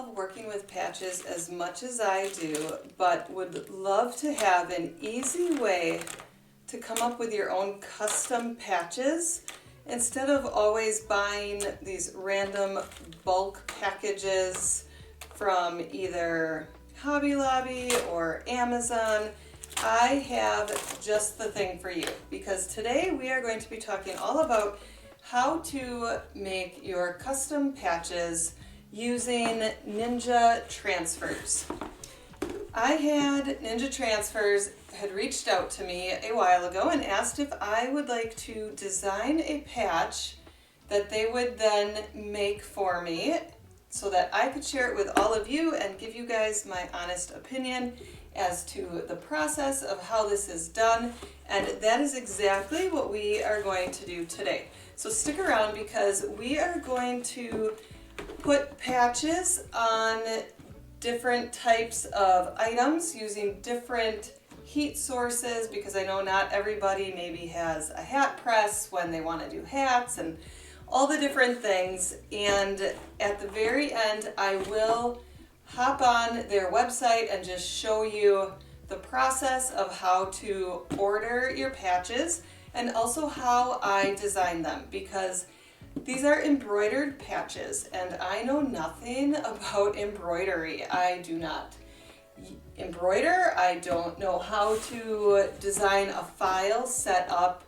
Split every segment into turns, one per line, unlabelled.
love working with patches as much as I do, but would love to have an easy way to come up with your own custom patches instead of always buying these random bulk packages from either Hobby Lobby or Amazon. I have just the thing for you, because today we are going to be talking all about how to make your custom patches using Ninja transfers. I had Ninja transfers had reached out to me a while ago and asked if I would like to design a patch that they would then make for me so that I could share it with all of you and give you guys my honest opinion as to the process of how this is done. And that is exactly what we are going to do today. So stick around, because we are going to put patches on different types of items using different heat sources, because I know not everybody maybe has a hat press when they want to do hats and all the different things. And at the very end, I will hop on their website and just show you the process of how to order your patches and also how I design them, because these are embroidered patches and I know nothing about embroidery. I do not embroider. I don't know how to design a file set up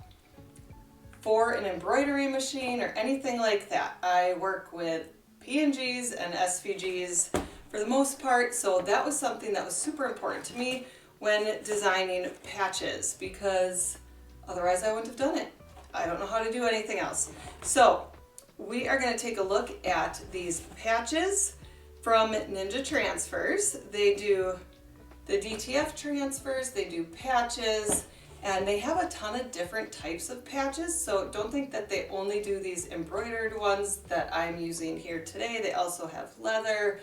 for an embroidery machine or anything like that. I work with PNGs and SVGs for the most part, so that was something that was super important to me when designing patches, because otherwise I wouldn't have done it. I don't know how to do anything else. So we are going to take a look at these patches from Ninja Transfers. They do the DTF transfers, they do patches, and they have a ton of different types of patches. So don't think that they only do these embroidered ones that I'm using here today. They also have leather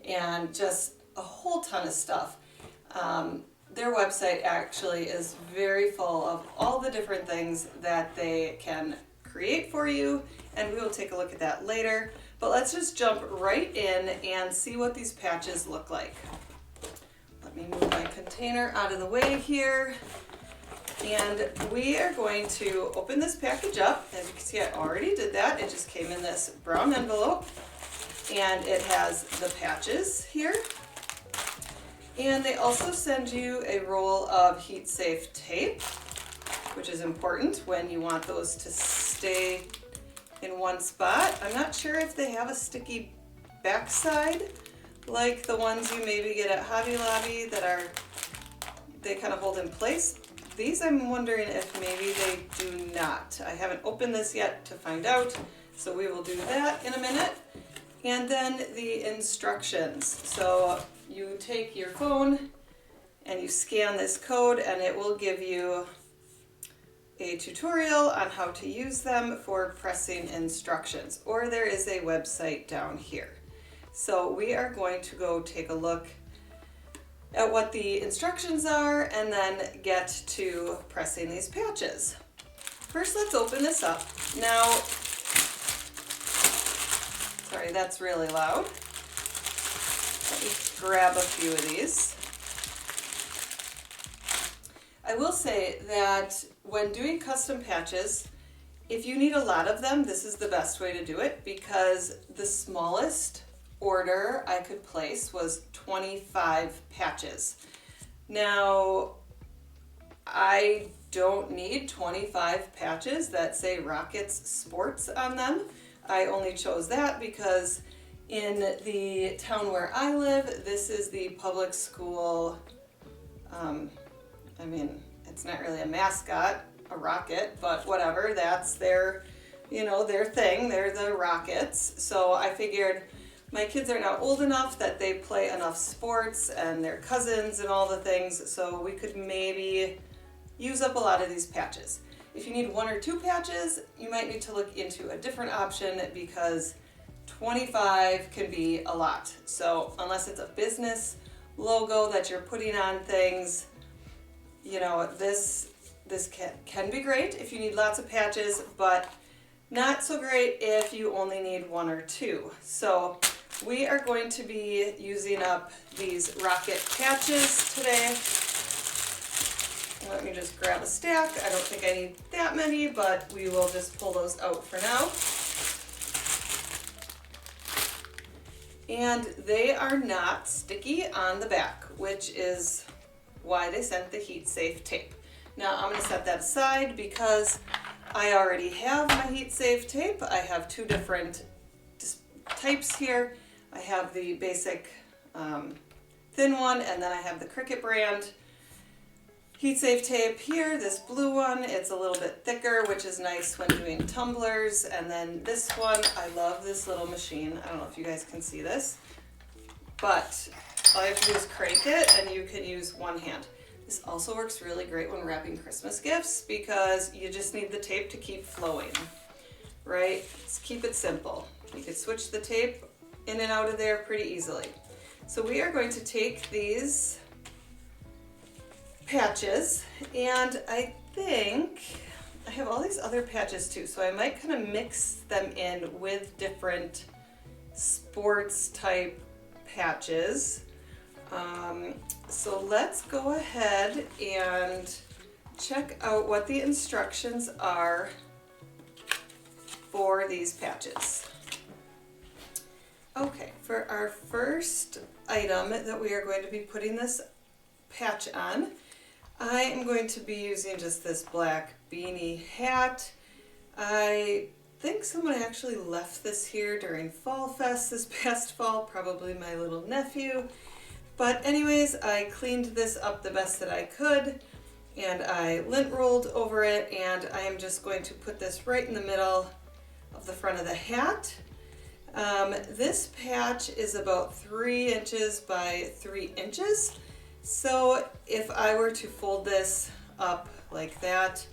and just a whole ton of stuff. Their website actually is very full of all the different things that they can create for you, and we will take a look at that later. But let's just jump right in and see what these patches look like. Let me move my container out of the way here. And we are going to open this package up. As you can see, I already did that. It just came in this brown envelope, and it has the patches here. And they also send you a roll of heat-safe tape, which is important when you want those to stay in one spot. I'm not sure if they have a sticky backside like the ones you maybe get at Hobby Lobby they kind of hold in place. These, I'm wondering if maybe they do not. I haven't opened this yet to find out, so we will do that in a minute. And then the instructions. So you take your phone and you scan this code, and it will give you a tutorial on how to use them for pressing instructions, or there is a website down here. So we are going to go take a look at what the instructions are and then get to pressing these patches. First, let's open this up. Now, sorry, that's really loud. Let me grab a few of these. I will say that when doing custom patches, if you need a lot of them, this is the best way to do it, because the smallest order I could place was 25 patches. Now, I don't need 25 patches that say Rockets Sports on them. I only chose that because in the town where I live, this is the public school, it's not really a mascot, a rocket, but whatever, that's their, their thing, they're the Rockets. So I figured my kids are now old enough that they play enough sports and their cousins and all the things, so we could maybe use up a lot of these patches. If you need 1 or 2 patches, you might need to look into a different option, because 25 can be a lot. So unless it's a business logo that you're putting on things, this can be great if you need lots of patches, but not so great if you only need 1 or 2. So We are going to be using up these rocket patches today. Let me just grab a stack. I don't think I need that many, but we will just pull those out for now. And they are not sticky on the back, which is why they sent the heat safe tape. Now I'm going to set that aside because I already have my heat safe tape. I have two different types here. I have the basic thin one, and then I have the Cricut brand heat safe tape here, this blue one. It's a little bit thicker, which is nice when doing tumblers. And then this one, I love this little machine. I don't know if you guys can see this, but all you have to do is crank it and you can use one hand. This also works really great when wrapping Christmas gifts because you just need the tape to keep flowing, right? Just keep it simple. You can switch the tape in and out of there pretty easily. So we are going to take these patches, and I think I have all these other patches too, so I might kind of mix them in with different sports type patches. So let's go ahead and check out what the instructions are for these patches. Okay, for our first item that we are going to be putting this patch on, I am going to be using just this black beanie hat. I think someone actually left this here during Fall Fest this past fall, probably my little nephew. But anyways, I cleaned this up the best that I could, and I lint rolled over it, and I am just going to put this right in the middle of the front of the hat. This patch is about 3 inches by 3 inches. So if I were to fold this up like that,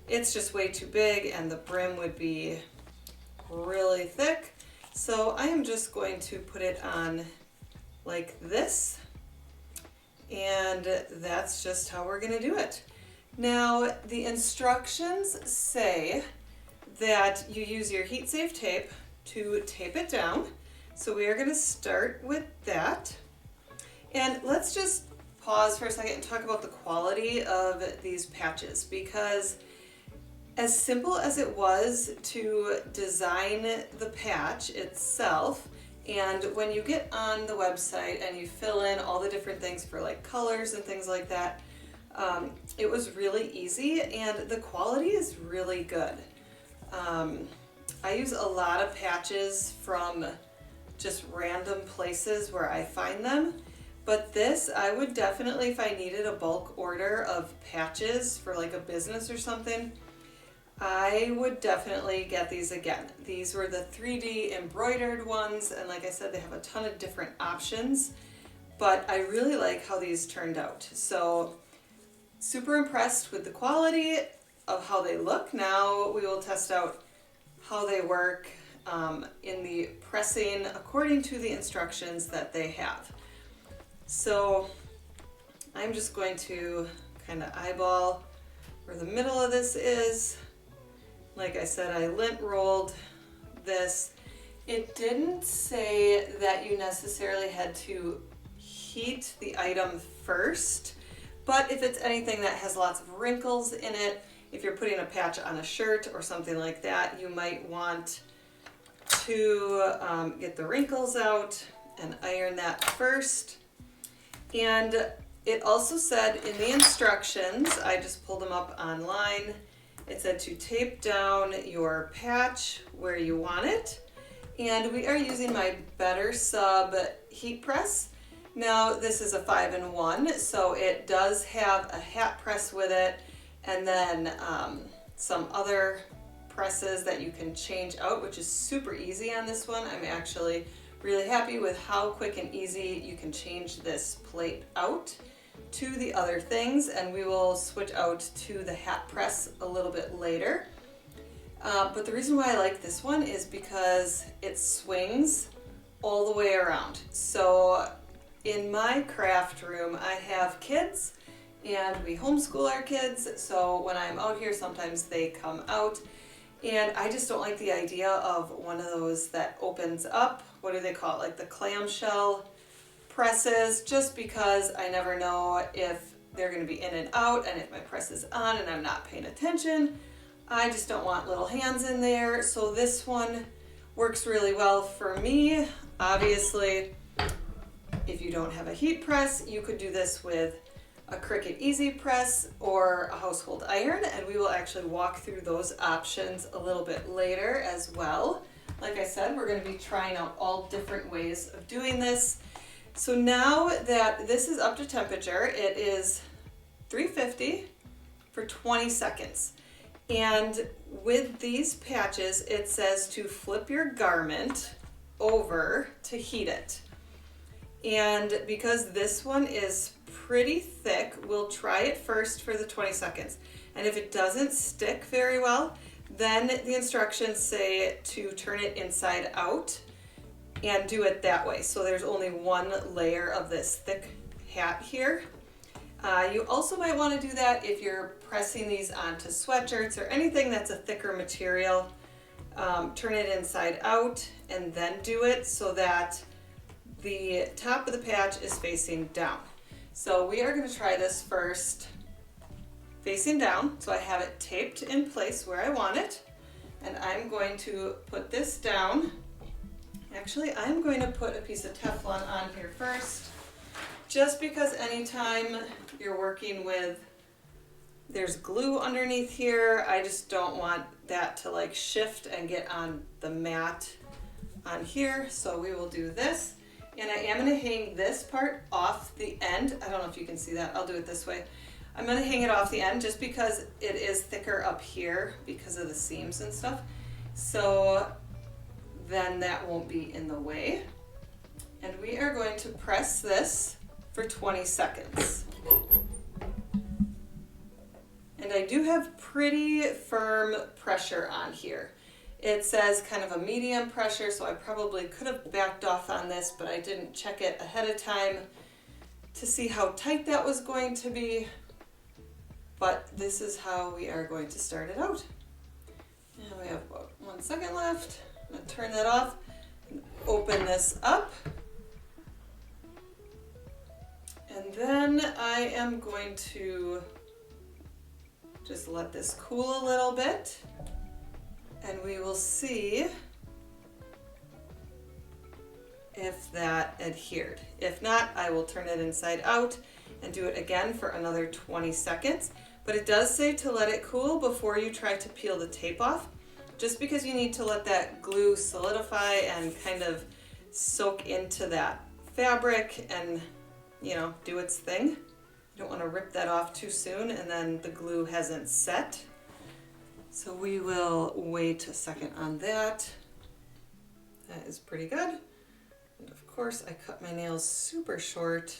it's just way too big and the brim would be really thick. So I am just going to put it on like this, and that's just how we're going to do it. Now the instructions say that you use your heat safe tape to tape it down. So we are going to start with that. And let's just pause for a second and talk about the quality of these patches, because as simple as it was to design the patch itself, and when you get on the website and you fill in all the different things for like colors and things like that, it was really easy and the quality is really good. I use a lot of patches from just random places where I find them. But this, I would definitely, if I needed a bulk order of patches for like a business or something, I would definitely get these again. These were the 3D embroidered ones, and like I said, they have a ton of different options, but I really like how these turned out. So super impressed with the quality of how they look. Now we will test out how they work in the pressing according to the instructions that they have. So I'm just going to kind of eyeball where the middle of this is. Like I said, I lint rolled this. It didn't say that you necessarily had to heat the item first, but if it's anything that has lots of wrinkles in it, if you're putting a patch on a shirt or something like that, you might want to get the wrinkles out and iron that first. And it also said in the instructions, I just pulled them up online, it said to tape down your patch where you want it. And we are using my Better Sub heat press. Now this is a 5-in-1, so it does have a hat press with it, and then some other presses that you can change out, which is super easy on this one. I'm actually really happy with how quick and easy you can change this plate out to the other things, and we will switch out to the hat press a little bit later. But the reason why I like this one is because it swings all the way around. So in my craft room, I have kids and we homeschool our kids, so when I'm out here sometimes they come out, and I just don't like the idea of one of those that opens up what do they call it, like the clamshell presses, just because I never know if they're going to be in and out, and if my press is on and I'm not paying attention, I just don't want little hands in there. So this one works really well for me. Obviously, if you don't have a heat press, you could do this with a Cricut Easy Press or a household iron, and we will actually walk through those options a little bit later as well. Like I said, we're going to be trying out all different ways of doing this. So now that this is up to temperature, it is 350 for 20 seconds. And with these patches, it says to flip your garment over to heat it. And because this one is pretty thick, we'll try it first for the 20 seconds. And if it doesn't stick very well, then the instructions say to turn it inside out and do it that way. So there's only one layer of this thick hat here. You also might want to do that if you're pressing these onto sweatshirts or anything that's a thicker material. Turn it inside out and then do it so that the top of the patch is facing down. So we are going to try this first facing down. So I have it taped in place where I want it. And I'm going to put this down. Actually, I'm going to put a piece of Teflon on here first, just because anytime you're working with, there's glue underneath here, I just don't want that to like shift and get on the mat on here. So we will do this, and I am going to hang this part off the end. I don't know if you can see that. I'll do it this way. I'm going to hang it off the end just because it is thicker up here because of the seams and stuff. So then that won't be in the way. And we are going to press this for 20 seconds. And I do have pretty firm pressure on here. It says kind of a medium pressure, so I probably could have backed off on this, but I didn't check it ahead of time to see how tight that was going to be. But this is how we are going to start it out. And we have about 1 second left. I'm going to turn that off and open this up. And then I am going to just let this cool a little bit, and we will see if that adhered. If not, I will turn it inside out and do it again for another 20 seconds. But it does say to let it cool before you try to peel the tape off, just because you need to let that glue solidify and kind of soak into that fabric and, you know, do its thing. You don't want to rip that off too soon and then the glue hasn't set. So we will wait a second on that. That is pretty good. And of course I cut my nails super short,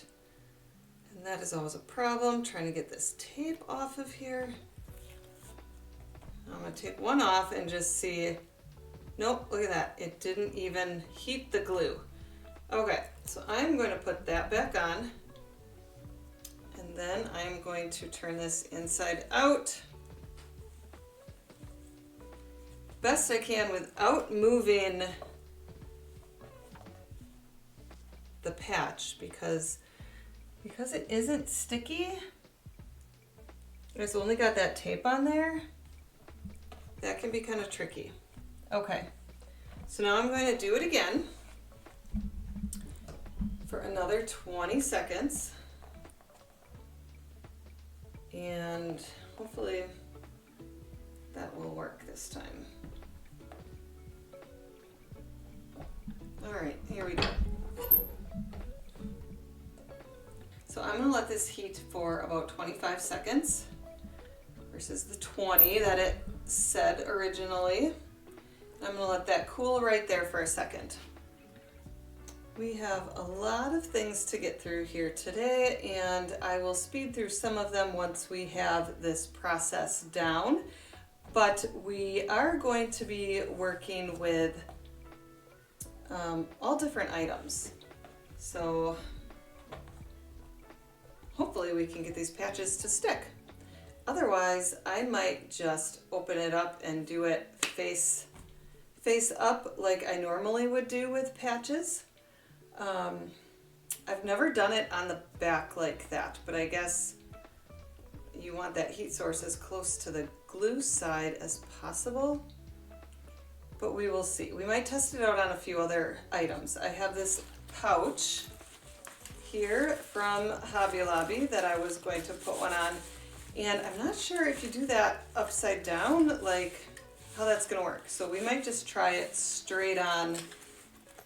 and that is always a problem, trying to get this tape off of here. I'm going to take one off and just see, nope, look at that. It didn't even heat the glue. Okay, so I'm going to put that back on, and then I'm going to turn this inside out best I can without moving the patch, because it isn't sticky. It's only got that tape on there. That can be kind of tricky. Okay, so now I'm going to do it again for another 20 seconds. And hopefully that will work this time. All right, here we go. So I'm going to let this heat for about 25 seconds versus the 20 that it said originally. I'm going to let that cool right there for a second. We have a lot of things to get through here today, and I will speed through some of them once we have this process down. But we are going to be working with all different items. So hopefully we can get these patches to stick. Otherwise, I might just open it up and do it face face up like I normally would do with patches. I've never done it on the back like that, but I guess you want that heat source as close to the glue side as possible. But we will see. We might test it out on a few other items. I have this pouch here from Hobby Lobby that I was going to put one on, and I'm not sure if you do that upside down, like how that's gonna work. So we might just try it straight on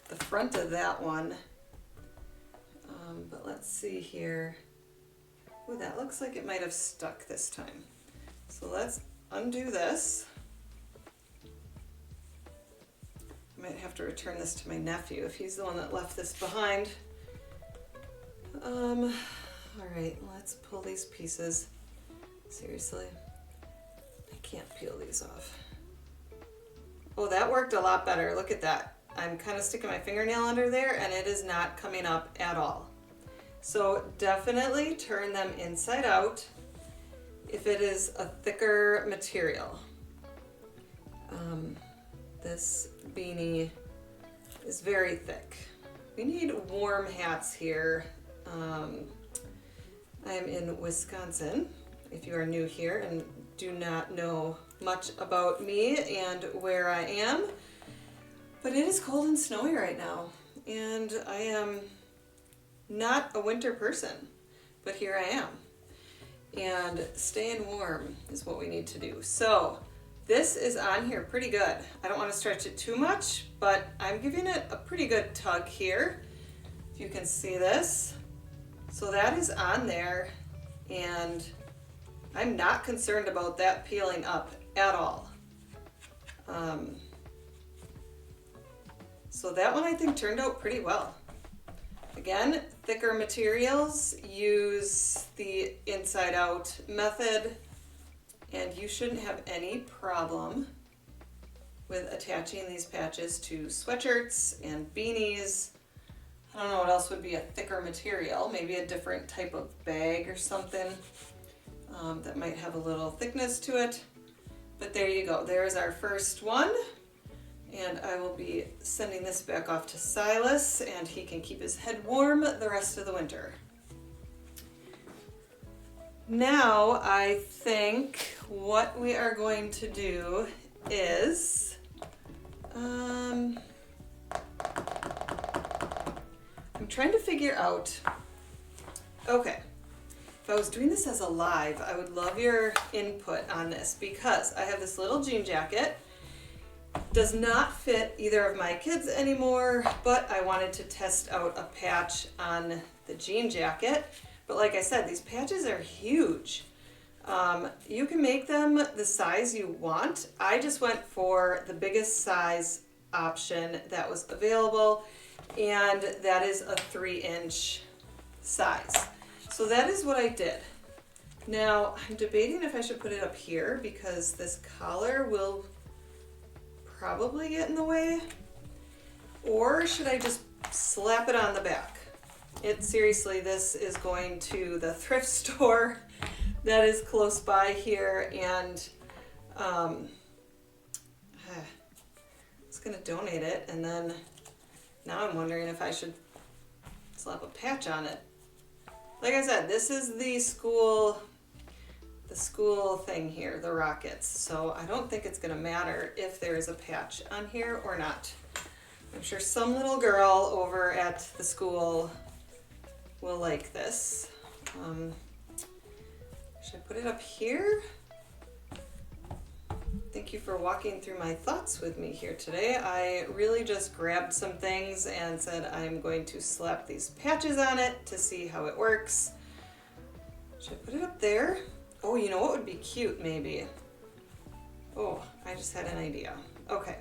the front of that one. But let's see here. Ooh, that looks like it might have stuck this time. So let's undo this. I might have to return this to my nephew if he's the one that left this behind. All right, let's pull these pieces. Seriously, I can't peel these off. Oh, that worked a lot better. Look at that. I'm kind of sticking my fingernail under there and it is not coming up at all. So definitely turn them inside out if it is a thicker material. This beanie is very thick. We need warm hats here. I'm in Wisconsin, if you are new here and do not know much about me and where I am. But it is cold and snowy right now, and I am not a winter person, but here I am. And staying warm is what we need to do. So this is on here pretty good. I don't want to stretch it too much, but I'm giving it a pretty good tug here, if you can see this. So that is on there, and I'm not concerned about that peeling up at all. So that one I think turned out pretty well. Again, thicker materials, use the inside out method, and you shouldn't have any problem with attaching these patches to sweatshirts and beanies. I don't know what else would be a thicker material, maybe a different type of bag or something that might have a little thickness to it. But there you go, there's our first one. And I will be sending this back off to Silas, and he can keep his head warm the rest of the winter. Now I think what we are going to do is I'm trying to figure out, okay, if I was doing this as a live, I would love your input on this, because I have this little jean jacket. Does not fit either of my kids anymore, but I wanted to test out a patch on the jean jacket. But like I said, these patches are huge. You can make them the size you want. I just went for the biggest size option that was available, and that is a 3-inch size. So that is what I did. Now I'm debating if I should put it up here, because this collar will probably get in the way, or should I just slap it on the back? Seriously, this is going to the thrift store that is close by here, and I was gonna donate it, and then now I'm wondering if I should slap a patch on it. Like I said, this is the school thing here, the Rockets. So I don't think it's gonna matter if there is a patch on here or not. I'm sure some little girl over at the school will like this. Should I put it up here? Thank you for walking through my thoughts with me here today. I really just grabbed some things and said I'm going to slap these patches on it to see how it works. Should I put it up there? Oh, you know what would be cute, maybe? Oh, I just had an idea. Okay.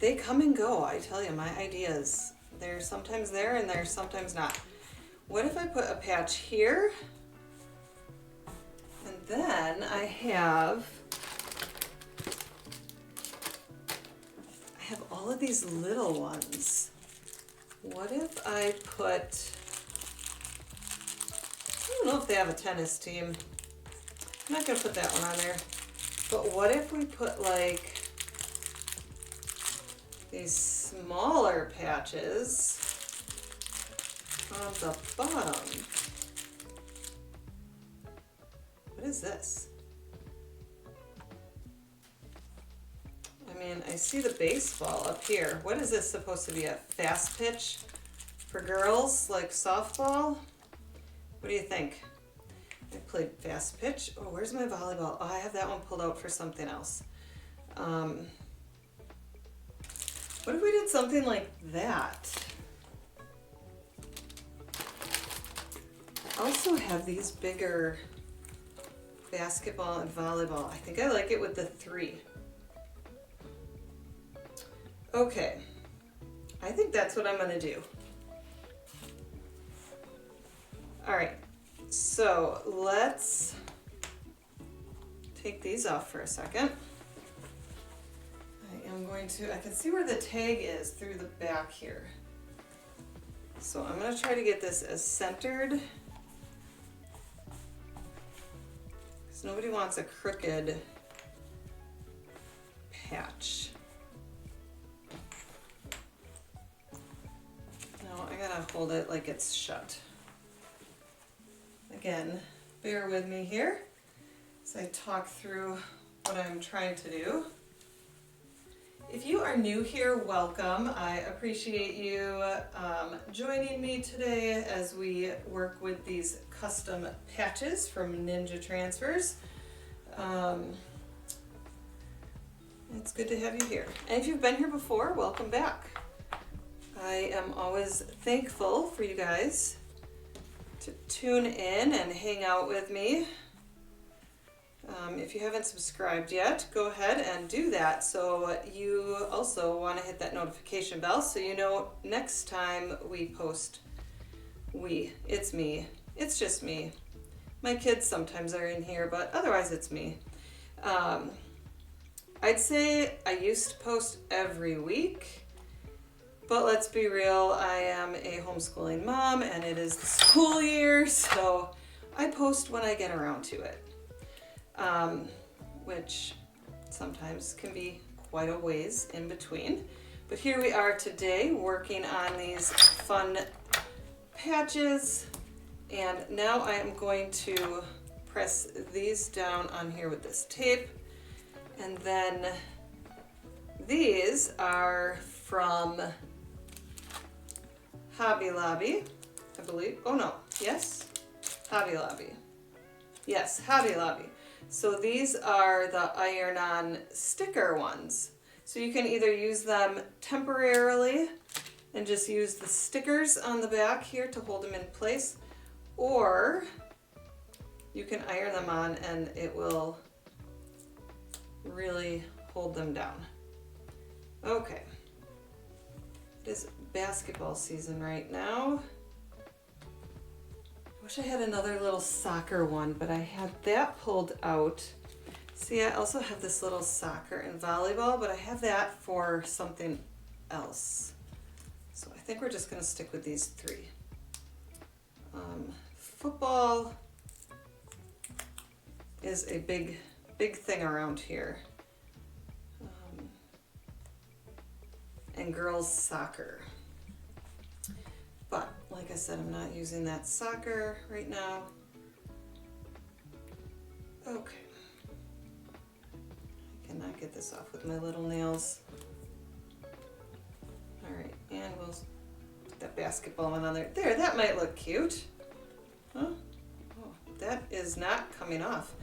They come and go, I tell you, my ideas. They're sometimes there and they're sometimes not. What if I put a patch here? And then I have all of these little ones. What if I put, I don't know if they have a tennis team. I'm not gonna put that one on there. But what if we put like these smaller patches on the bottom. What is this? I mean, I see the baseball up here. What is this supposed to be, a fast pitch for girls, like softball? What do you think? I played fast pitch. Oh, where's my volleyball? Oh, I have that one pulled out for something else. What if we did something like that? I also have these bigger basketball and volleyball. I think I like it with the 3. Okay, I think that's what I'm gonna do. All right, so let's take these off for a second. I can see where the tag is through the back here. So I'm gonna try to get this as centered, because nobody wants a crooked patch. No, I gotta hold it like it's shut. Again, bear with me here as I talk through what I'm trying to do. If you are new here, welcome. I appreciate you joining me today as we work with these custom patches from Ninja Transfers. It's good to have you here. And if you've been here before, welcome back. I am always thankful for you guys to tune in and hang out with me. If you haven't subscribed yet, go ahead and do that. So you also want to hit that notification bell so you know next time we post. It's me. It's just me. My kids sometimes are in here, but otherwise it's me. I'd say I used to post every week, but let's be real, I am a homeschooling mom and it is the school year, so I post when I get around to it. Which sometimes can be quite a ways in between. But here we are today working on these fun patches, and now I am going to press these down on here with this tape, and then these are from Hobby Lobby, I believe. Oh no, yes? Hobby Lobby. Yes, Hobby Lobby. So these are the iron-on sticker ones. So you can either use them temporarily and just use the stickers on the back here to hold them in place, or you can iron them on and it will really hold them down. Okay. It is basketball season right now. I wish I had another little soccer one, but I had that pulled out. See, I also have this little soccer and volleyball, but I have that for something else. So I think we're just going to stick with these 3. Football is a big thing around here. And girls soccer. But like I said, I'm not using that soccer right now. Okay. I cannot get this off with my little nails. All right, and we'll put that basketball one on there. There, that might look cute. Huh? Oh, that is not coming off.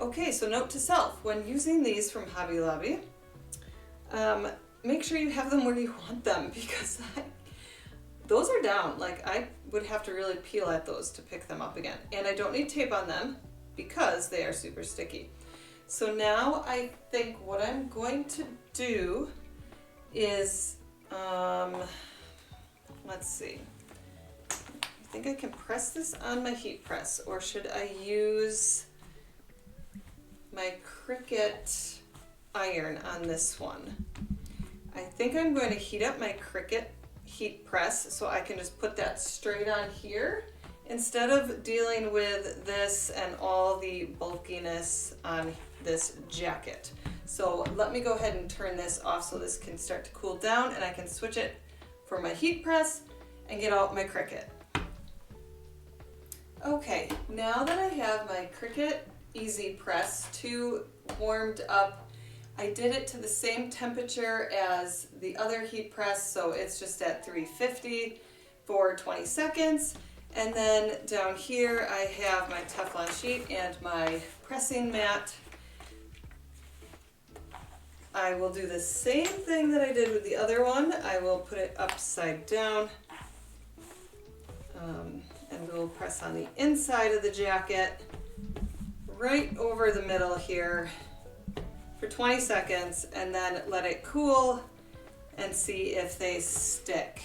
Okay, so note to self, when using these from Hobby Lobby, make sure you have them where you want them, because those are down. Like, I would have to really peel at those to pick them up again. And I don't need tape on them because they are super sticky. So now I think what I'm going to do is, let's see. I think I can press this on my heat press, or should I use my Cricut iron on this one? I think I'm going to heat up my Cricut heat press so I can just put that straight on here instead of dealing with this and all the bulkiness on this jacket. So let me go ahead and turn this off so this can start to cool down and I can switch it for my heat press and get out my Cricut. Okay, now that I have my Cricut Easy Press 2 warmed up, I did it to the same temperature as the other heat press, so it's just at 350 for 20 seconds. And then down here I have my Teflon sheet and my pressing mat. I will do the same thing that I did with the other one. I will put it upside down and we'll press on the inside of the jacket right over the middle here for 20 seconds and then let it cool and see if they stick.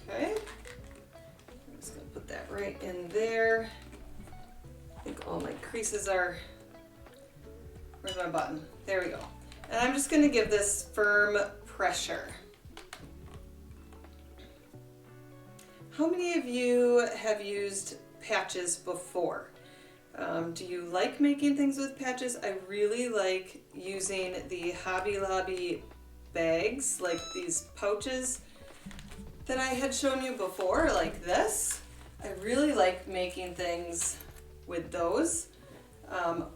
Okay, I'm just going to put that right in there. I think all my creases are, where's my button? There we go. And I'm just going to give this firm pressure. How many of you have used patches before? Do you like making things with patches? I really like using the Hobby Lobby bags, like these pouches that I had shown you before, like this. I really like making things with those,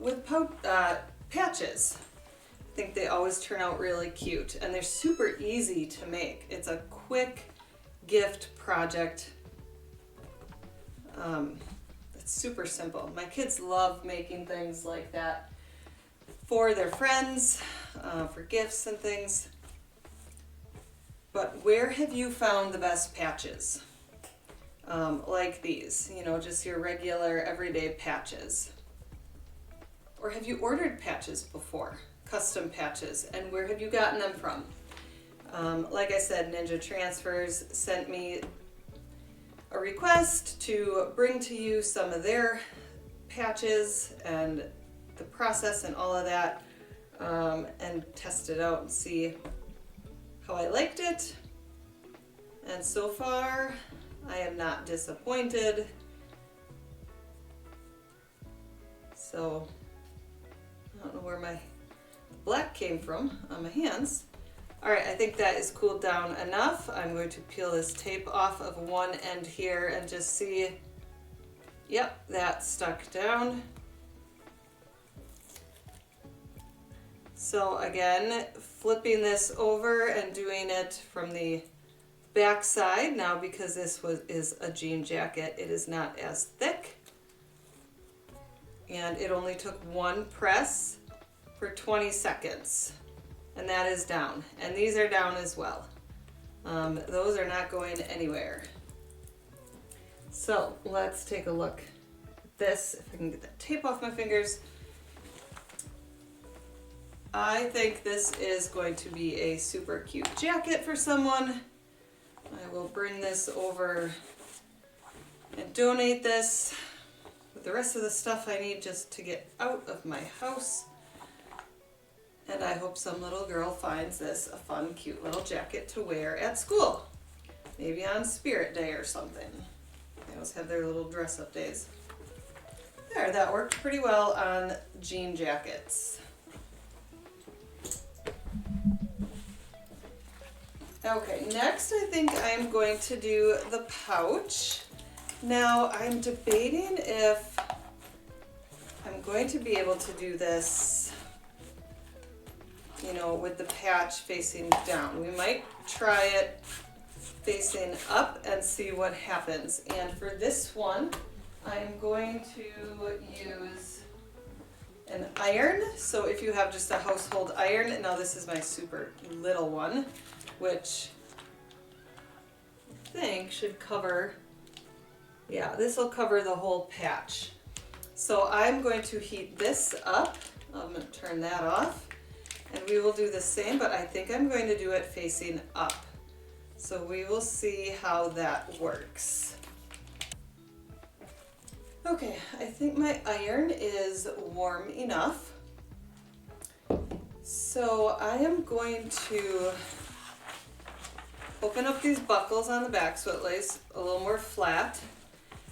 with patches. I think they always turn out really cute and they're super easy to make. It's a quick gift project. It's super simple. My kids love making things like that for their friends, for gifts and things. But where have you found the best patches? Like these, you know, just your regular everyday patches. Or have you ordered patches before? Custom patches, and where have you gotten them from? Like I said, Ninja Transfers sent me a request to bring to you some of their patches and the process and all of that, and test it out and see how I liked it. And so far, I am not disappointed. So, I don't know where my black came from on my hands. All right, I think that is cooled down enough. I'm going to peel this tape off of one end here and just see, yep, that stuck down. So again, flipping this over and doing it from the back side. Now because this is a jean jacket, it is not as thick. And it only took one press for 20 seconds. And that is down. And these are down as well. Those are not going anywhere. So let's take a look at this. If I can get that tape off my fingers. I think this is going to be a super cute jacket for someone. I will bring this over and donate this with the rest of the stuff I need just to get out of my house. And I hope some little girl finds this a fun, cute little jacket to wear at school. Maybe on Spirit Day or something. They always have their little dress-up days. There, that worked pretty well on jean jackets. Okay, next I think I'm going to do the pouch. Now I'm debating if I'm going to be able to do this, you know, with the patch facing down. We might try it facing up and see what happens. And for this one, I'm going to use an iron. So if you have just a household iron, now this is my super little one, which I think should cover, yeah, this will cover the whole patch. So I'm going to heat this up. I'm going to turn that off. And we will do the same, but I think I'm going to do it facing up. So we will see how that works. Okay, I think my iron is warm enough. So I am going to open up these buckles on the back so it lays a little more flat.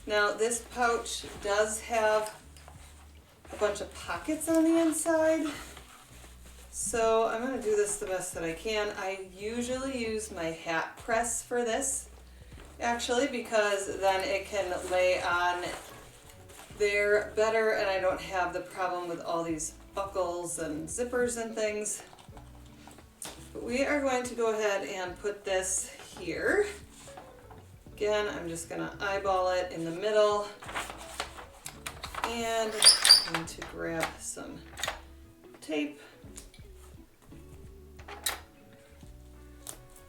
Now this pouch does have a bunch of pockets on the inside. So I'm going to do this the best that I can. I usually use my hat press for this, actually, because then it can lay on there better and I don't have the problem with all these buckles and zippers and things. But we are going to go ahead and put this here. Again, I'm just going to eyeball it in the middle, and I'm going to grab some tape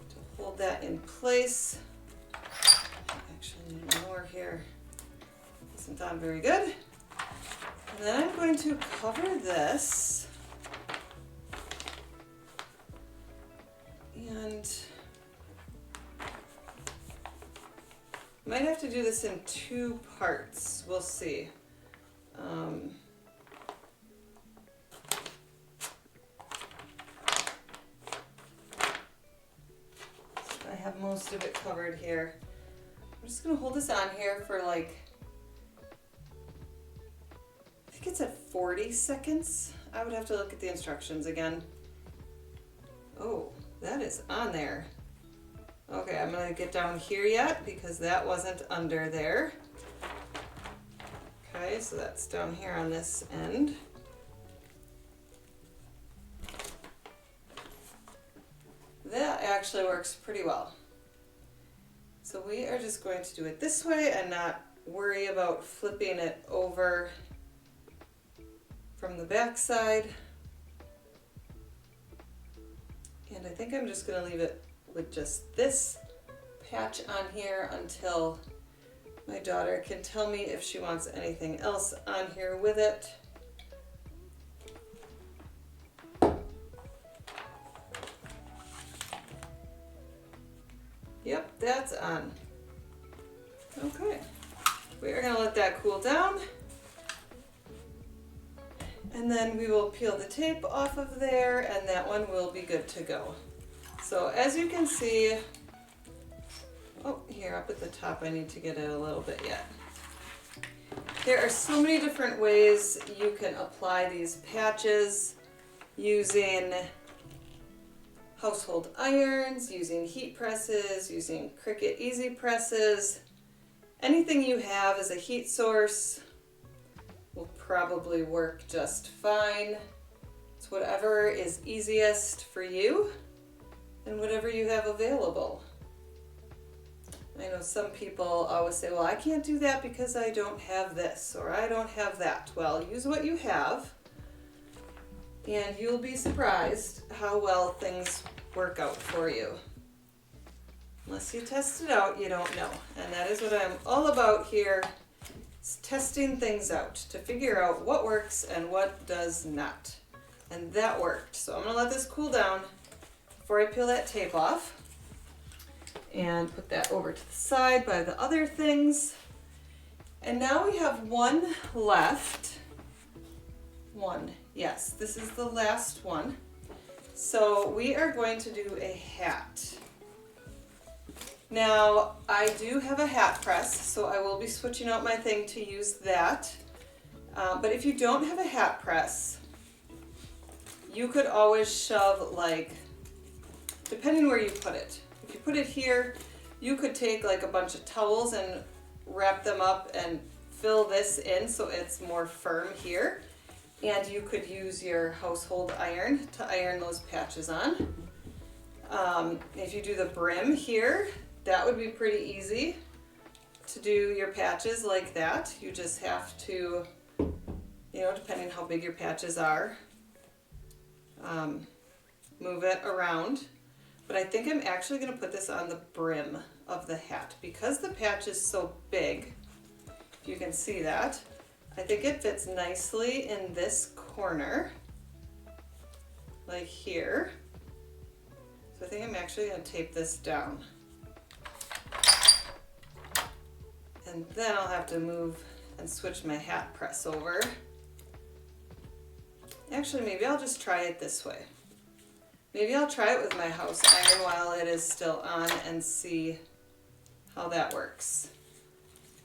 to hold that in place. Actually, need more here. Isn't on very good. And then I'm going to cover this and might have to do this in 2 parts. We'll see. So I have most of it covered here. I'm just going to hold this on here for like, I think it's at 40 seconds. I would have to look at the instructions again. Oh, that is on there. Okay, I'm going to get down here yet because that wasn't under there. Okay, so that's down here on this end. That actually works pretty well. So we are just going to do it this way and not worry about flipping it over from the back side. And I think I'm just going to leave it with just this patch on here until my daughter can tell me if she wants anything else on here with it. Yep, that's on. Okay, we are going to let that cool down. And then we will peel the tape off of there and that one will be good to go. So as you can see, oh, here up at the top I need to get it a little bit yet. There are so many different ways you can apply these patches, using household irons, using heat presses, using Cricut Easy Presses. Anything you have as a heat source will probably work just fine. It's whatever is easiest for you and whatever you have available. I know some people always say, well, I can't do that because I don't have this or I don't have that. Well, use what you have and you'll be surprised how well things work out for you. Unless you test it out, you don't know. And that is what I'm all about here. It's testing things out to figure out what works and what does not. And that worked. So I'm going to let this cool down before I peel that tape off. And put that over to the side by the other things. And now we have one left. One. Yes, this is the last one. So we are going to do a hat. Now, I do have a hat press, so I will be switching out my thing to use that. But if you don't have a hat press, you could always shove, like, depending where you put it. If you put it here, you could take like a bunch of towels and wrap them up and fill this in so it's more firm here. And you could use your household iron to iron those patches on. If you do the brim here, that would be pretty easy to do your patches like that. You just have to, you know, depending how big your patches are, move it around. But I think I'm actually going to put this on the brim of the hat because the patch is so big. If you can see that, I think it fits nicely in this corner, like here. So I think I'm actually going to tape this down. And then I'll have to move and switch my hat press over. Actually, maybe I'll just try it this way. Maybe I'll try it with my house iron while it is still on and see how that works.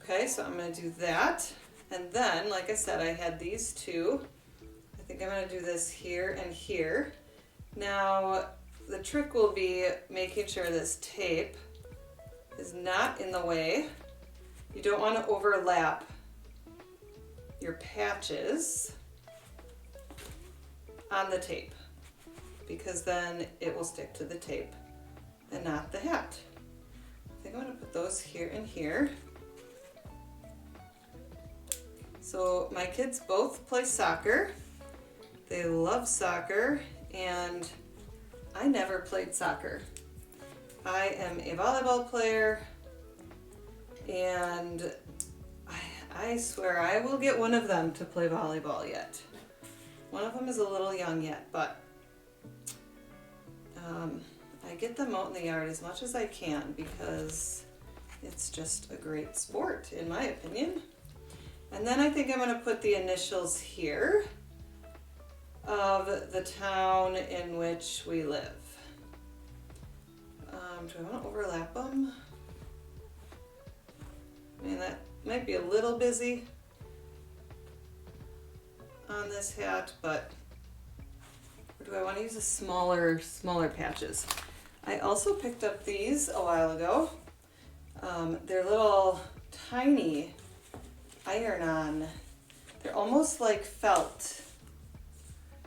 Okay, so I'm going to do that. And then, like I said, I had these two. I think I'm gonna do this here and here. Now, the trick will be making sure this tape is not in the way. You don't want to overlap your patches on the tape, because then it will stick to the tape and not the hat. I think I'm going to put those here and here. So my kids both play soccer. They love soccer, and I never played soccer. I am a volleyball player, and I swear I will get one of them to play volleyball yet. One of them is a little young yet, but I get them out in the yard as much as I can because it's just a great sport, in my opinion. And then I think I'm going to put the initials here of the town in which we live. Do I want to overlap them? I mean, that might be a little busy on this hat, but or do I want to use a smaller patches? I also picked up these a while ago. They're little tiny iron-on. They're almost like felt.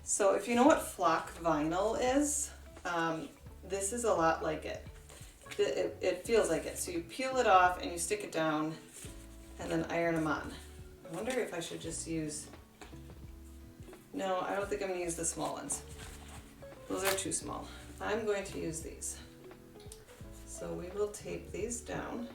So if you know what flock vinyl is, this is a lot like it. It feels like it. So you peel it off and you stick it down and then iron them on. I wonder if I should just use, no, I don't think I'm going to use the small ones. Those are too small. I'm going to use these. So we will tape these down.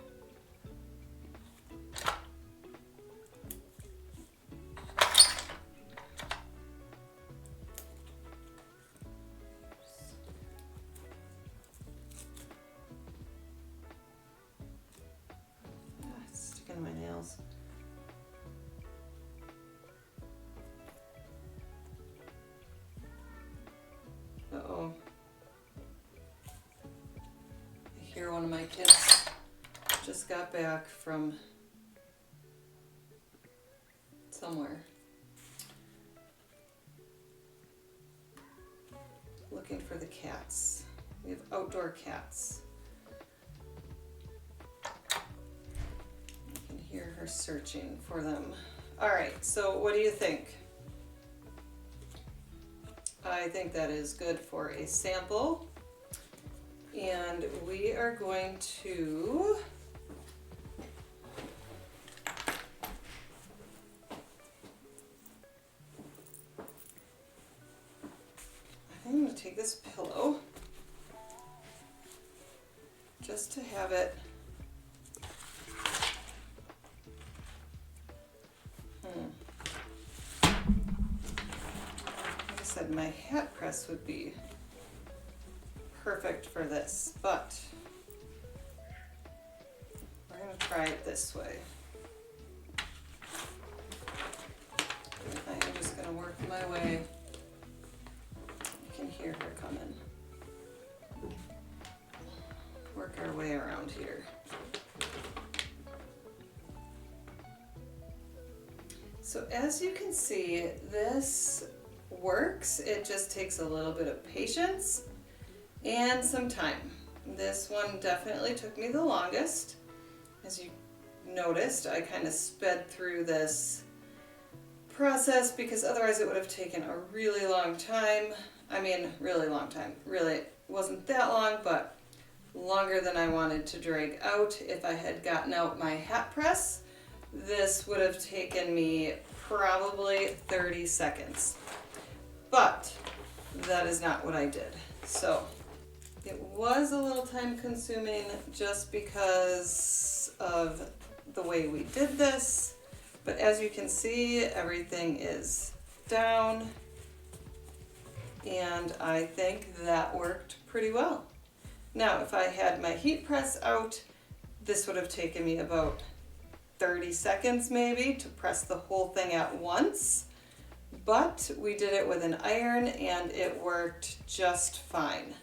It's sticking in my nails. Uh-oh. I hear one of my kids just got back from somewhere. Looking for the cats. We have outdoor cats. You can hear her searching for them. All right, so what do you think? I think that is good for a sample. And we are going to I'm going to take this pillow just to have it like I said, my hat press would be perfect for this, but we're going to try it this way. I'm just going to work my way. You can hear her coming. Work our way around here. So as you can see, this works. It just takes a little bit of patience and some time. This one definitely took me the longest. As you noticed, I kind of sped through this process because otherwise it would have taken a really long time. I mean, really long time. Really, it wasn't that long, but longer than I wanted to drag out. If I had gotten out my hat press, this would have taken me probably 30 seconds. But that is not what I did. So it was a little time consuming just because of the way we did this. But as you can see, everything is down. And I think that worked pretty well. Now, if I had my heat press out, this would have taken me about 30 seconds maybe to press the whole thing at once. But we did it with an iron and it worked just fine.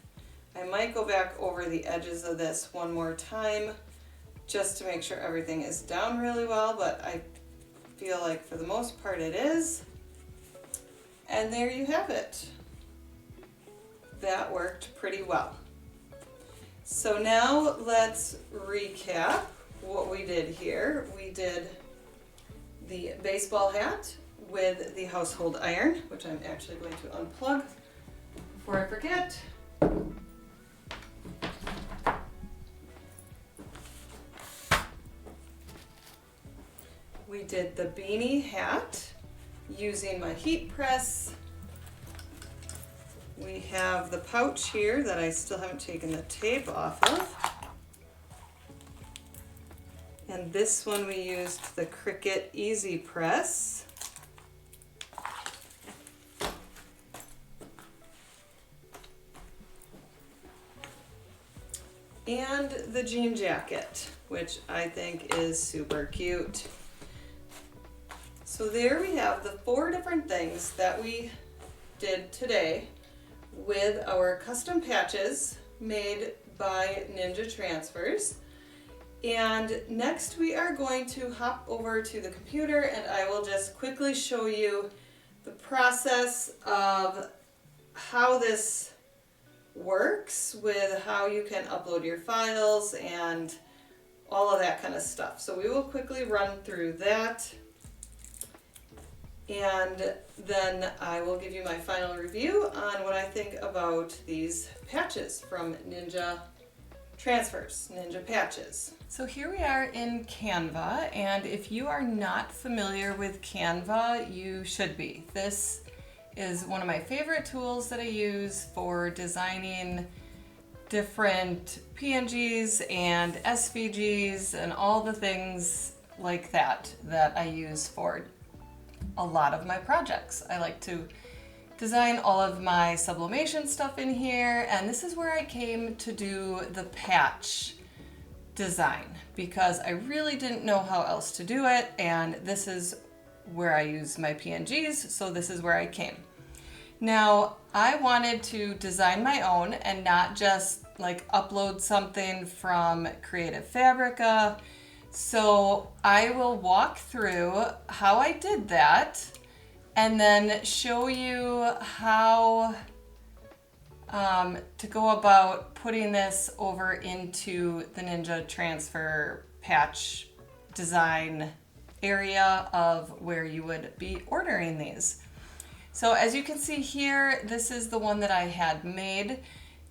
I might go back over the edges of this one more time just to make sure everything is down really well, but I feel like for the most part it is. And there you have it. That worked pretty well. So now let's recap what we did here. We did the baseball hat with the household iron, which I'm actually going to unplug before I forget. We did the beanie hat using my heat press. We have the pouch here that I still haven't taken the tape off of. And this one we used the Cricut Easy Press. And the jean jacket, which I think is super cute. So there we have the 4 different things that we did today with our custom patches made by Ninja Transfers. And next we are going to hop over to the computer and I will just quickly show you the process of how this works with how you can upload your files and all of that kind of stuff. So we will quickly run through that. And then I will give you my final review on what I think about these patches from Ninja Transfers, Ninja Patches. So here we are in Canva, and if you are not familiar with Canva, you should be. This is one of my favorite tools that I use for designing different PNGs and SVGs and all the things like that I use for a lot of my projects. I like to design all of my sublimation stuff in here, and this is where I came to do the patch design because I really didn't know how else to do it, and this is where I use my PNGs, so this is where I came. Now, I wanted to design my own and not just like upload something from Creative Fabrica. So I will walk through how I did that and then show you how to go about putting this over into the Ninja Transfer patch design area of where you would be ordering these. So as you can see here, this is the one that I had made,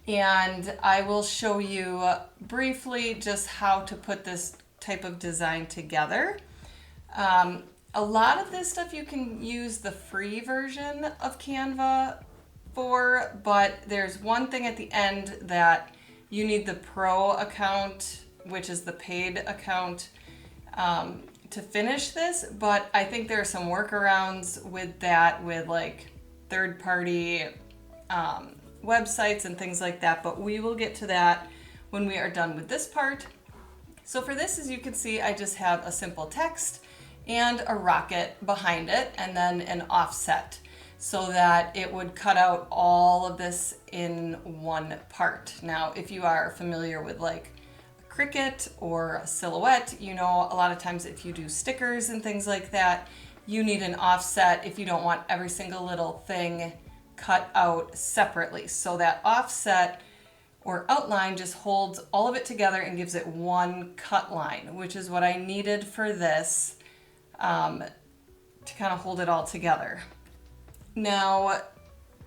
and I will show you briefly just how to put this type of design together. A lot of this stuff you can use the free version of Canva for, but there's one thing at the end that you need the pro account, which is the paid account, to finish this, but I think there are some workarounds with that, with like third-party websites and things like that, but we will get to that when we are done with this part. So for this, as you can see, I just have a simple text and a rocket behind it and then an offset so that it would cut out all of this in one part. Now, if you are familiar with like Cricut or a silhouette, you know a lot of times if you do stickers and things like that, you need an offset if you don't want every single little thing cut out separately. So that offset or outline just holds all of it together and gives it one cut line, which is what I needed for this to kind of hold it all together. Now,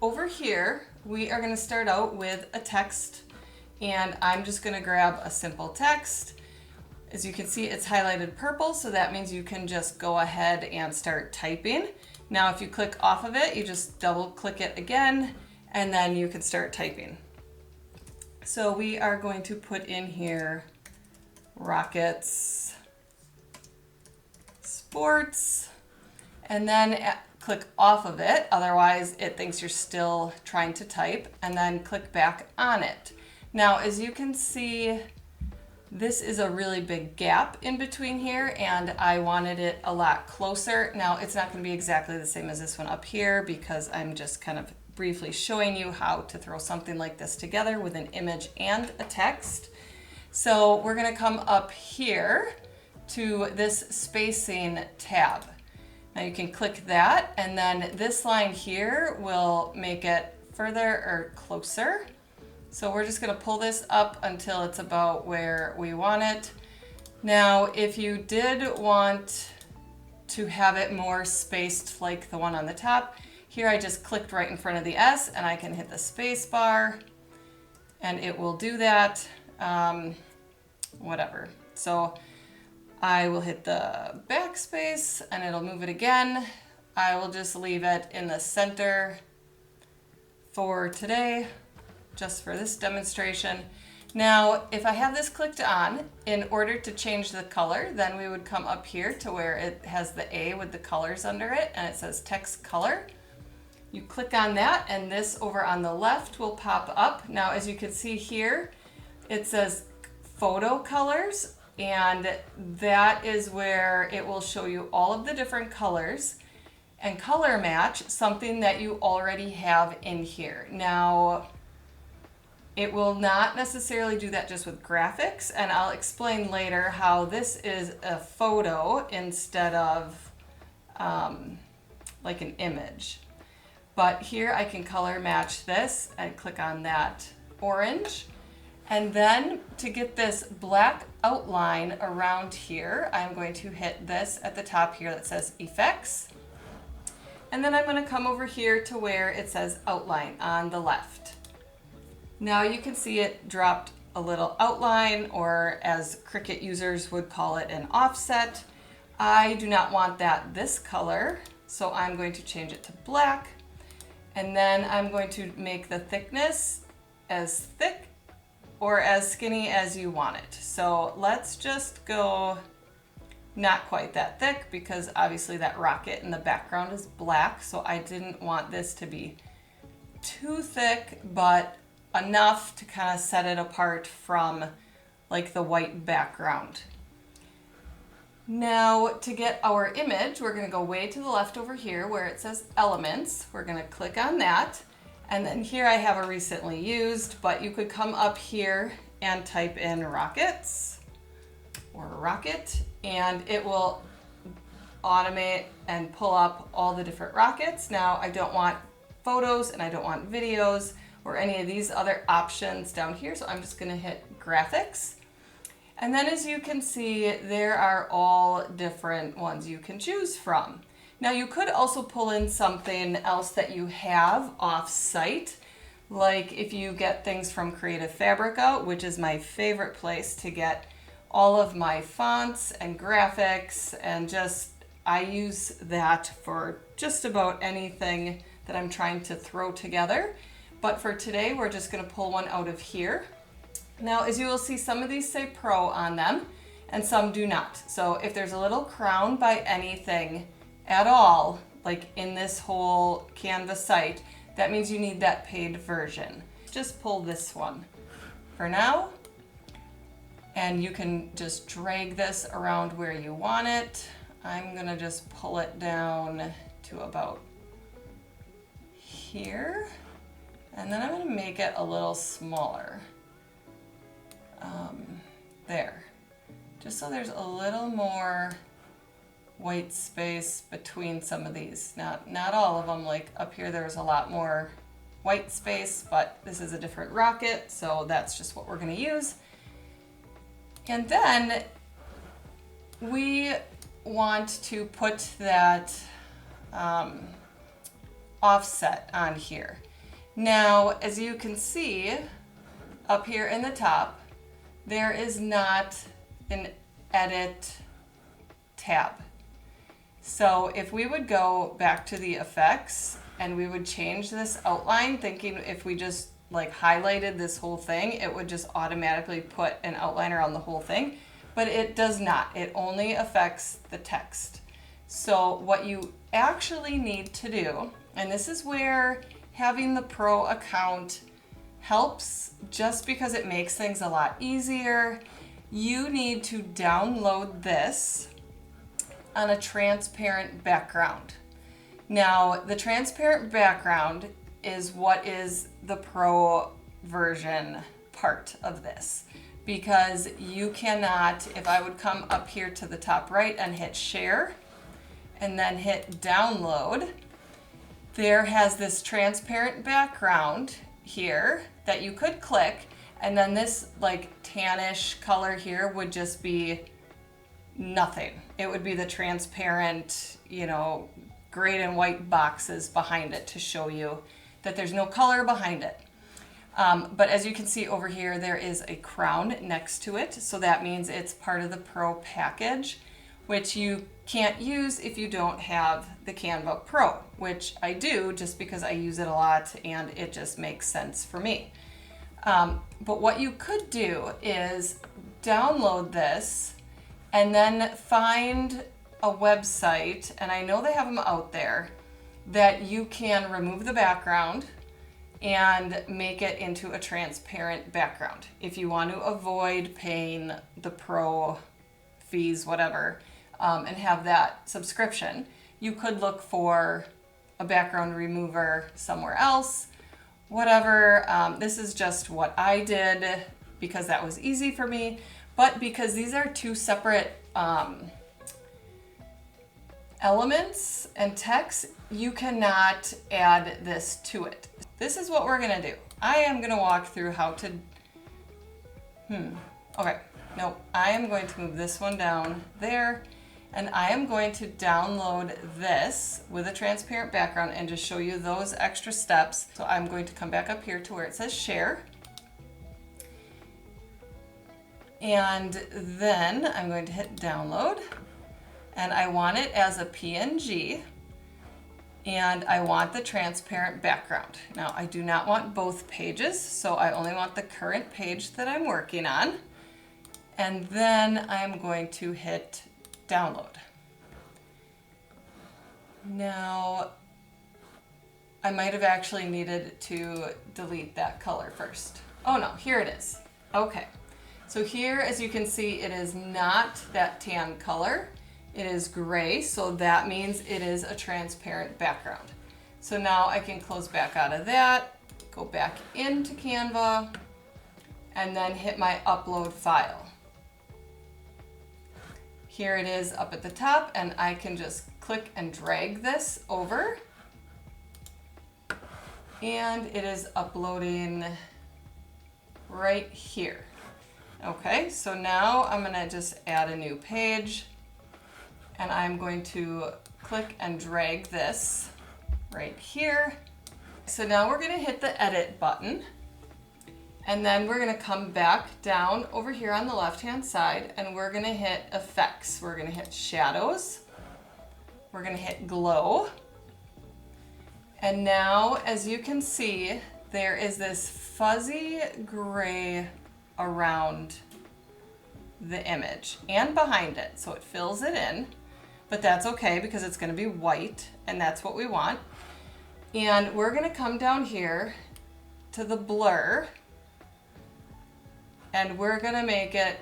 over here, we are going to start out with a text, and I'm just going to grab a simple text. As you can see, it's highlighted purple, so that means you can just go ahead and start typing. Now, if you click off of it, you just double click it again, and then you can start typing. So we are going to put in here Rockets, Sports, and then click off of it. Otherwise, it thinks you're still trying to type, and then click back on it. Now, as you can see, this is a really big gap in between here, and I wanted it a lot closer. Now, it's not going to be exactly the same as this one up here because I'm just kind of briefly showing you how to throw something like this together with an image and a text. So we're going to come up here to this spacing tab. Now you can click that, and then this line here will make it further or closer. So we're just gonna pull this up until it's about where we want it. Now, if you did want to have it more spaced like the one on the top, here I just clicked right in front of the S and I can hit the space bar and it will do that, whatever. So I will hit the backspace and it'll move it again. I will just leave it in the center for today, just for this demonstration. Now, if I have this clicked on, in order to change the color, then we would come up here to where it has the A with the colors under it, and it says text color. You click on that, and this over on the left will pop up. Now, as you can see here, it says photo colors, and that is where it will show you all of the different colors and color match something that you already have in here. Now, it will not necessarily do that just with graphics, and I'll explain later how this is a photo instead of like an image. But here I can color match this and click on that orange. And then to get this black outline around here, I'm going to hit this at the top here that says effects. And then I'm going to come over here to where it says outline on the left. Now you can see it dropped a little outline, or as Cricut users would call it, an offset. I do not want that this color, so I'm going to change it to black. And then I'm going to make the thickness as thick or as skinny as you want it. So let's just go not quite that thick, because obviously that rocket in the background is black, so I didn't want this to be too thick, but enough to kind of set it apart from like the white background. Now to get our image, we're going to go way to the left over here where it says elements. We're going to click on that, and then here I have a recently used, but you could come up here and type in rockets or rocket, and it will automate and pull up all the different rockets. Now I don't want photos and I don't want videos or any of these other options down here, so I'm just going to hit graphics. And then as you can see, there are all different ones you can choose from. Now you could also pull in something else that you have off-site, like if you get things from Creative Fabrica, which is my favorite place to get all of my fonts and graphics, and just I use that for just about anything that I'm trying to throw together. But for today, we're just going to pull one out of here. Now, as you will see, some of these say Pro on them and some do not. So if there's a little crown by anything at all, like in this whole Canva site, that means you need that paid version. Just pull this one for now, and you can just drag this around where you want it. I'm going to just pull it down to about here. And then I'm going to make it a little smaller, there, just so there's a little more white space between some of these. Not all of them, like up here there's a lot more white space, but this is a different rocket, so that's just what we're going to use. And then we want to put that offset on here. Now, as you can see up here in the top, there is not an edit tab. So if we would go back to the effects and we would change this outline, thinking if we just like highlighted this whole thing, it would just automatically put an outline around the whole thing, but it does not. It only affects the text. So what you actually need to do, and this is where having the Pro account helps, just because it makes things a lot easier, you need to download this on a transparent background. Now, the transparent background is what is the Pro version part of this, because you cannot, if I would come up here to the top right and hit share, and then hit download, there has this transparent background here that you could click, and then this like tannish color here would just be nothing. It would be the transparent, you know, gray and white boxes behind it to show you that there's no color behind it. But as you can see over here, there is a crown next to it. So that means it's part of the Pro package, which you can't use if you don't have the Canva Pro, which I do just because I use it a lot and it just makes sense for me. But what you could do is download this and then find a website, and I know they have them out there, that you can remove the background and make it into a transparent background. If you want to avoid paying the Pro fees, whatever, and have that subscription, you could look for a background remover somewhere else, whatever. This is just what I did because that was easy for me, but because these are two separate elements and text, you cannot add this to it. This is what we're gonna do. I am gonna walk through how to, okay, nope. I am going to move this one down there, and I am going to download this with a transparent background and just show you those extra steps. So I'm going to come back up here to where it says share. And then I'm going to hit download, and I want it as a PNG, and I want the transparent background. Now I do not want both pages, so I only want the current page that I'm working on. And then I'm going to hit download. Now, I might have actually needed to delete that color first. Oh no, here it is. Okay, so here, as you can see, it is not that tan color. It is gray, so that means it is a transparent background. So now I can close back out of that, go back into Canva, and then hit my upload file. Here it is up at the top, and I can just click and drag this over, and it is uploading right here. Okay, so now I'm gonna just add a new page, and I'm going to click and drag this right here. So now we're gonna hit the edit button, and then we're gonna come back down over here on the left-hand side, and we're gonna hit effects. We're gonna hit shadows. We're gonna hit glow. And now, as you can see, there is this fuzzy gray around the image and behind it. So it fills it in, but that's okay because it's gonna be white, and that's what we want. And we're gonna come down here to the blur, and we're gonna make it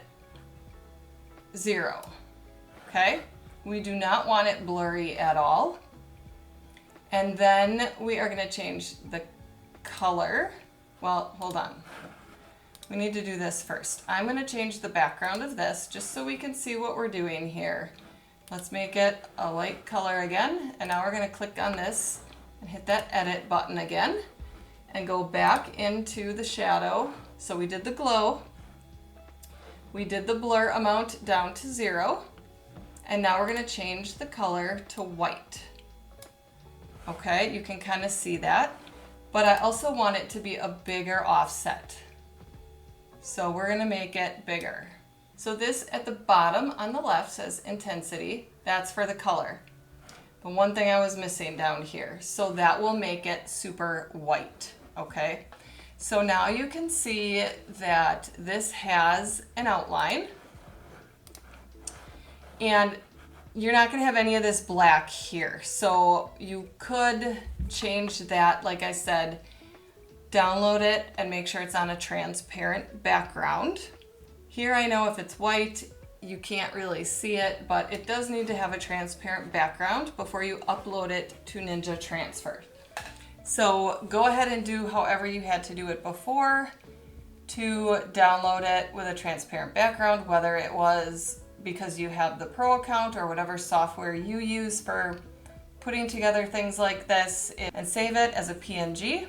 0, okay? We do not want it blurry at all. And then we are gonna change the color. Well, hold on. We need to do this first. I'm gonna change the background of this just so we can see what we're doing here. Let's make it a light color again. And now we're gonna click on this and hit that edit button again and go back into the shadow. So we did the glow. We did the blur amount down to 0. And now we're gonna change the color to white. Okay, you can kind of see that. But I also want it to be a bigger offset. So we're gonna make it bigger. So this at the bottom on the left says intensity. That's for the color. The one thing I was missing down here. So that will make it super white, okay? So now you can see that this has an outline, and you're not gonna have any of this black here. So you could change that, like I said, download it and make sure it's on a transparent background. Here I know if it's white, you can't really see it, but it does need to have a transparent background before you upload it to Ninja Transfer. So go ahead and do however you had to do it before to download it with a transparent background, whether it was because you have the Pro account or whatever software you use for putting together things like this, and save it as a PNG.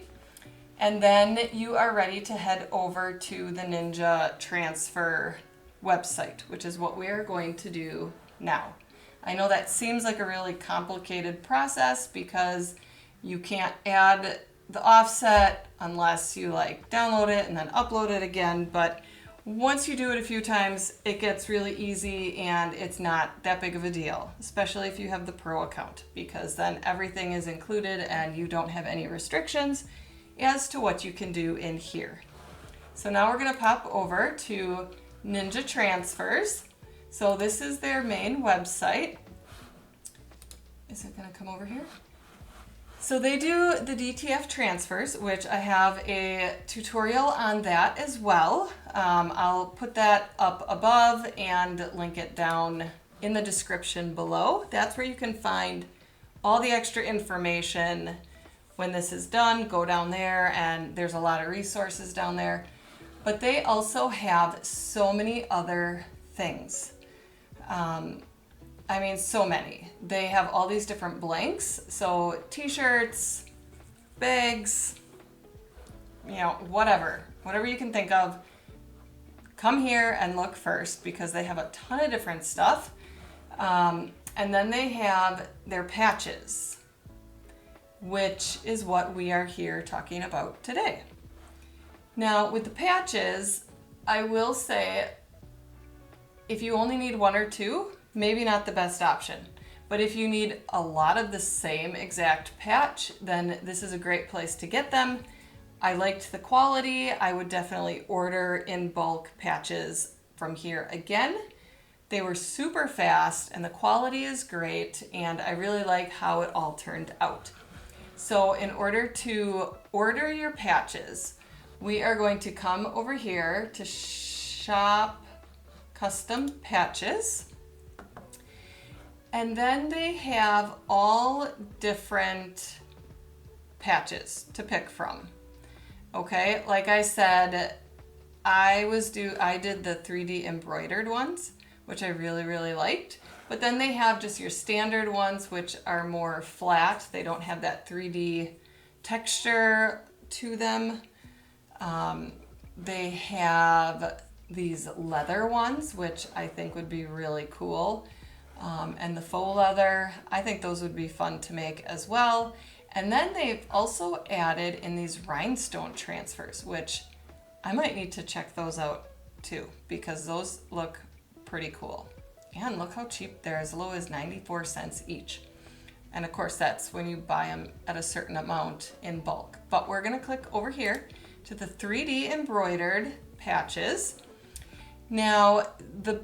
And then you are ready to head over to the Ninja Transfer website, which is what we are going to do now. I know that seems like a really complicated process because you can't add the offset unless you like download it and then upload it again, but once you do it a few times, it gets really easy and it's not that big of a deal, especially if you have the Pro account, because then everything is included and you don't have any restrictions as to what you can do in here. So now we're going to pop over to Ninja Transfers. So this is their main website. Is it going to come over here? So they do the DTF transfers, which I have a tutorial on that as well. I'll put that up above and link it down in the description below. That's where you can find all the extra information. When this is done, go down there and there's a lot of resources down there. But they also have so many other things. I mean, so many. They have all these different blanks. So t-shirts, bags, you know, whatever you can think of. Come here and look first because they have a ton of different stuff. And then they have their patches, which is what we are here talking about today. Now, with the patches, I will say, if you only need one or two, maybe not the best option. But if you need a lot of the same exact patch, then this is a great place to get them. I liked the quality. I would definitely order in bulk patches from here again. They were super fast and the quality is great, and I really like how it all turned out. So in order to order your patches, we are going to come over here to Shop Custom Patches. And then they have all different patches to pick from. Okay, like I said, I did the 3D embroidered ones, which I really liked. But then they have just your standard ones, which are more flat. They don't have that 3D texture to them. They have these leather ones, which I think would be really cool. And the faux leather, I think those would be fun to make as well. And then they've also added in these rhinestone transfers, which I might need to check those out too, because those look pretty cool. And look how cheap they're, as low as 94 cents each. And of course, that's when you buy them at a certain amount in bulk. But we're gonna click over here to the 3D embroidered patches. Now, the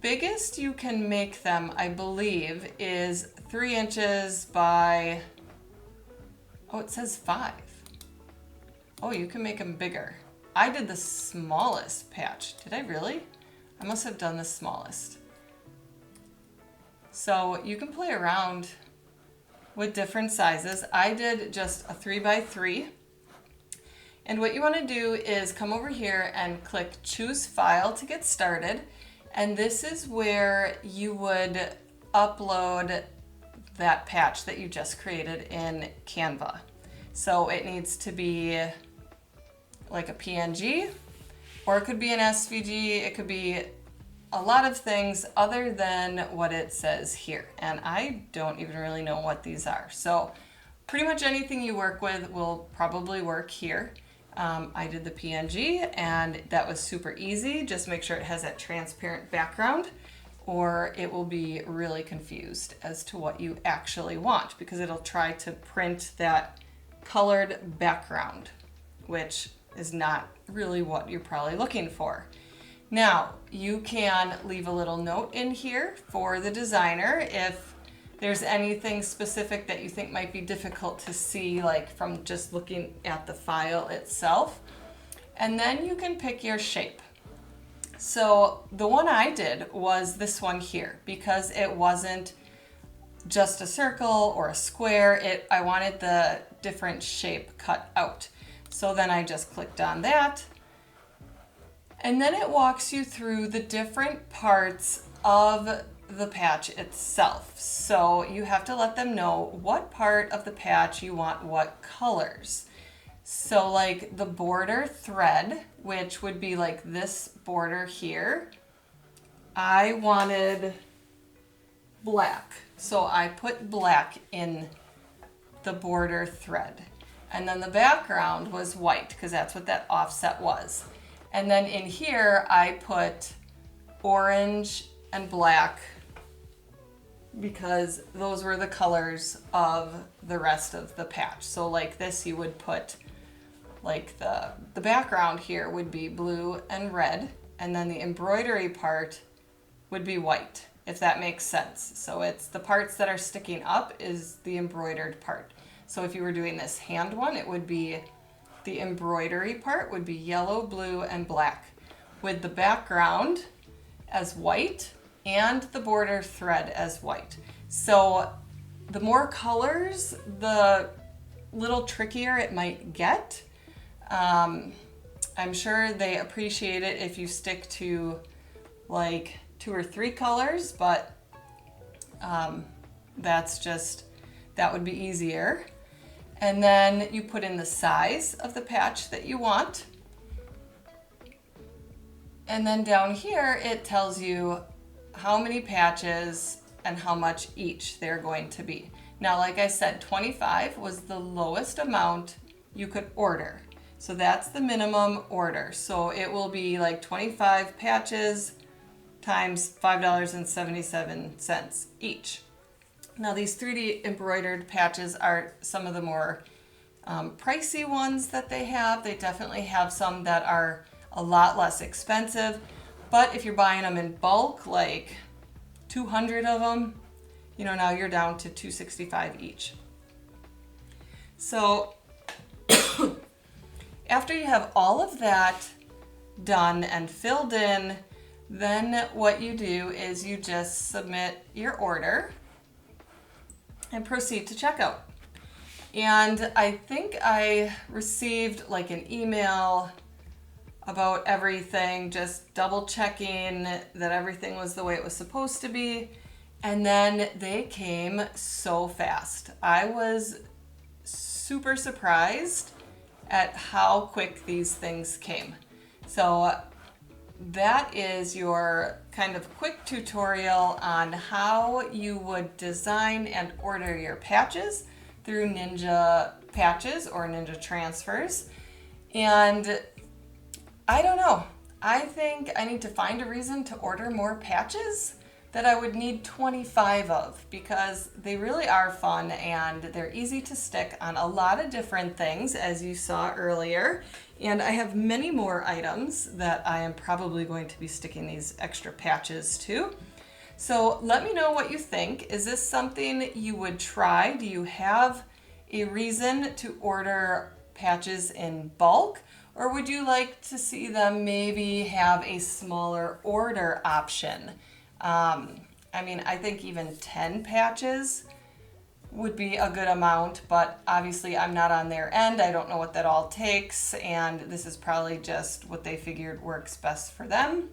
biggest you can make them, I believe, is 3 inches by, oh, it says 5. Oh, you can make them bigger. I did the smallest patch. Did I really? I must have done the smallest. So you can play around with different sizes. I did just a 3 by 3. And what you want to do is come over here and click Choose File to get started. And this is where you would upload that patch that you just created in Canva. So it needs to be like a PNG, or it could be an SVG, it could be a lot of things other than what it says here. And I don't even really know what these are. So pretty much anything you work with will probably work here. I did the PNG and that was super easy. Just make sure it has that transparent background or it will be really confused as to what you actually want, because it'll try to print that colored background, which is not really what you're probably looking for. Now, you can leave a little note in here for the designer if there's anything specific that you think might be difficult to see, like from just looking at the file itself. And then you can pick your shape. So the one I did was this one here, because it wasn't just a circle or a square. I wanted the different shape cut out. So then I just clicked on that. And then it walks you through the different parts of the patch itself. So you have to let them know what part of the patch you want what colors. So like the border thread, which would be like this border here, I wanted black. So I put black in the border thread. And then the background was white because that's what that offset was. And then in here I put orange and black because those were the colors of the rest of the patch. So like this you would put like the background here would be blue and red, and then the embroidery part would be white, if that makes sense. So it's the parts that are sticking up is the embroidered part. So if you were doing this hand one, it would be the embroidery part would be yellow, blue, and black, with the background as white and the border thread as white. So the more colors, the little trickier it might get. I'm sure they appreciate it if you stick to like 2 or 3 colors, but that would be easier. And then you put in the size of the patch that you want. And then down here it tells you how many patches and how much each they're going to be. Now, like I said, 25 was the lowest amount you could order. So that's the minimum order. So it will be like 25 patches times $5.77 each. Now these 3D embroidered patches are some of the more pricey ones that they have. They definitely have some that are a lot less expensive, but if you're buying them in bulk, like 200 of them, you know, now you're down to $2.65 each. So after you have all of that done and filled in, then what you do is you just submit your order and proceed to checkout. And I think I received like an email about everything, just double checking that everything was the way it was supposed to be. And then they came so fast. I was super surprised at how quick these things came. So that is your kind of quick tutorial on how you would design and order your patches through Ninja Patches or Ninja Transfers. And I don't know, I think I need to find a reason to order more patches that I would need 25 of, because they really are fun and they're easy to stick on a lot of different things, as you saw earlier. And I have many more items that I am probably going to be sticking these extra patches to. So let me know what you think. Is this something you would try? Do you have a reason to order patches in bulk? Or would you like to see them maybe have a smaller order option? I mean, I think even 10 patches would be a good amount, but obviously I'm not on their end. I don't know what that all takes, and this is probably just what they figured works best for them.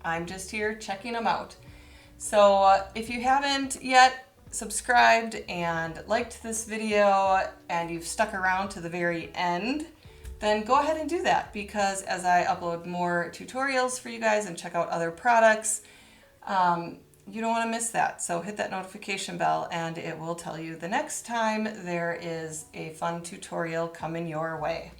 I'm just here checking them out. So if you haven't yet subscribed and liked this video and you've stuck around to the very end, then go ahead and do that, because as I upload more tutorials for you guys and check out other products, you don't want to miss that. So hit that notification bell and it will tell you the next time there is a fun tutorial coming your way.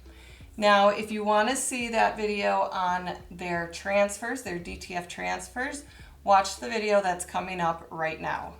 Now, if you want to see that video on their transfers, their DTF transfers, watch the video that's coming up right now.